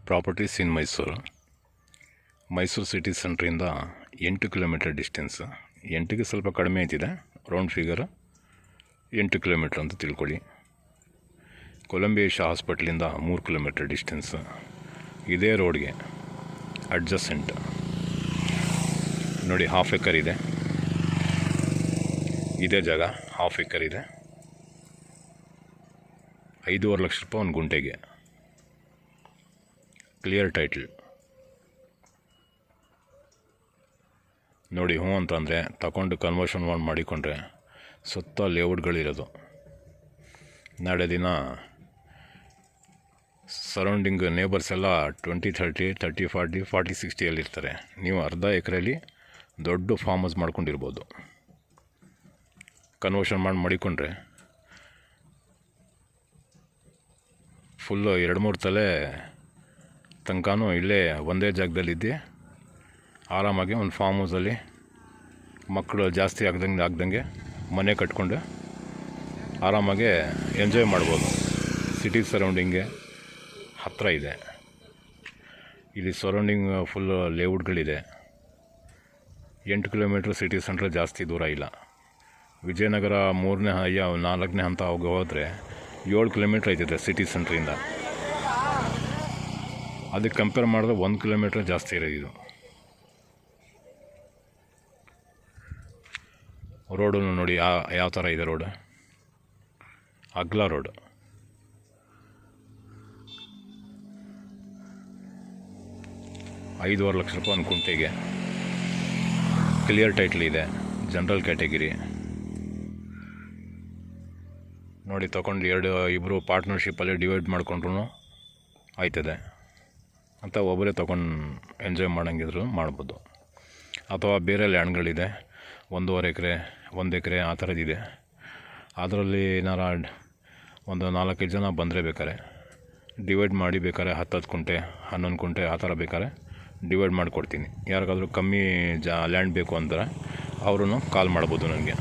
Properties in Mysuru city ಸೆಂಟ್ರಿಂದ 8 kilometre distance. 8ಗೆ ಸ್ವಲ್ಪ ಕಡಿಮೆ ಆಯ್ತಿದೆ, ರೌಂಡ್ ಫಿಗರ್ 8 ಕಿಲೋಮೀಟ್ರ್ ಅಂತ ತಿಳ್ಕೊಳ್ಳಿ. ಕೊಲಂಬಿಯೇಶ ಹಾಸ್ಪಿಟ್ಲಿಂದ 3 ಕಿಲೋಮೀಟರ್ ಡಿಸ್ಟೆನ್ಸ್. ಇದೇ ರೋಡ್ಗೆ ಅಡ್ಜಸೆಂಟ್ ನೋಡಿ, ಹಾಫ್ ಎಕರ್ ಇದೆ. ಇದೇ ಜಾಗ ಹಾಫ್ ಎಕರ್ ಇದೆ. 5.5 ಲಕ್ಷ ರೂಪಾಯಿ ಒಂದು ಗುಂಟೆಗೆ, ಕ್ಲಿಯರ್ ಟೈಟ್ಲ್ ನೋಡಿ. ಹ್ಞೂ ಅಂತಂದರೆ ತಗೊಂಡು ಕನ್ವರ್ಷನ್ ಮಾಡಿಕೊಂಡ್ರೆ ಸುತ್ತ ಲೇಔಟ್ಗಳಿರೋದು. ನಾಳೆ ದಿನ ಸರೌಂಡಿಂಗ್ ನೇಬರ್ಸ್ ಎಲ್ಲ 20, 30, 30, 40, 40, 60 ನೀವು ಅರ್ಧ ಎಕರೆಯಲ್ಲಿ ದೊಡ್ಡ ಫಾರ್ಮ್ ಹೌಸ್ ಮಾಡ್ಕೊಂಡಿರ್ಬೋದು. ಕನ್ವರ್ಷನ್ ಮಾಡಿಕೊಂಡ್ರೆ ಫುಲ್ಲು 2-3 ತಲೆ ತನಕನೂ ಇಲ್ಲೇ ಒಂದೇ ಜಾಗದಲ್ಲಿದ್ದು ಆರಾಮಾಗಿ ಒಂದು ಫಾರ್ಮ್ ಹೌಸಲ್ಲಿ ಮಕ್ಕಳು ಜಾಸ್ತಿ ಆಗ್ದಂಗೆ ಮನೆ ಕಟ್ಕೊಂಡು ಆರಾಮಾಗಿ ಎಂಜಾಯ್ ಮಾಡ್ಬೋದು. ಸಿಟಿ ಸರೌಂಡಿಂಗ್ಗೆ ಹತ್ತಿರ ಇದೆ. ಇಲ್ಲಿ ಸರೌಂಡಿಂಗ್ ಫುಲ್ಲು ಲೇಔಟ್ಗಳಿದೆ. 8 ಕಿಲೋಮೀಟ್ರ್ ಸಿಟಿ ಸೆಂಟ್ರ್, ಜಾಸ್ತಿ ದೂರ ಇಲ್ಲ. ವಿಜಯನಗರ 3ನೇ 4ನೇ ಹಂತ ಹೋದರೆ 7 ಕಿಲೋಮೀಟ್ರ್ ಐತಿದೆ ಸಿಟಿ ಸೆಂಟ್ರಿಂದ. ಅದಕ್ಕೆ ಕಂಪೇರ್ ಮಾಡಿದ್ರೆ 1 ಕಿಲೋಮೀಟ್ರ್ ಜಾಸ್ತಿ ಇರೋದು ಇದು. ರೋಡು ನೋಡಿ ಯಾವ ಥರ ಇದೆ. Road ಅಗ್ಲ road. $5.5 ಲಕ್ಷ ರೂಪಾಯಿ ಒಂದು ಕುಂಟೆಗೆ, ಕ್ಲಿಯರ್ ಟೈಟ್ಲ್ ಇದೆ, ಜನರಲ್ ಕ್ಯಾಟಗಿರಿ ನೋಡಿ. ತೊಗೊಂಡು ಇಬ್ಬರು ಪಾರ್ಟ್ನರ್ಶಿಪ್ಪಲ್ಲಿ ಡಿವೈಡ್ ಮಾಡ್ಕೊಂಡ್ರೂ ಆಯ್ತದೆ ಅಂತ. ಒಬ್ಬರೇ ತೊಗೊಂಡು ಎಂಜಾಯ್ ಮಾಡೋಂಗಿದ್ರು ಮಾಡ್ಬೋದು. ಅಥವಾ ಬೇರೆ ಲ್ಯಾಂಡ್ಗಳಿದೆ, 1.5 ಎಕರೆ, 1 ಎಕರೆ ಆ ಥರದ್ದಿದೆ. ಅದರಲ್ಲಿ ಏನಾರ ಒಂದು 4-5 ಜನ ಬಂದರೆ ಬೇಕಾರೆ ಡಿವೈಡ್ ಮಾಡಿ, ಬೇಕಾದ್ರೆ 10 ಕುಂಟೆ, 11 ಕುಂಟೆ ಆ ಥರ ಬೇಕಾದ್ರೆ ಡಿವೈಡ್ ಮಾಡಿಕೊಡ್ತೀನಿ. ಯಾರಿಗಾದ್ರೂ ಕಮ್ಮಿ ಲ್ಯಾಂಡ್ ಬೇಕು ಅಂದರೆ ಅವರು ಕಾಲ್ ಮಾಡ್ಬೋದು ನನಗೆ.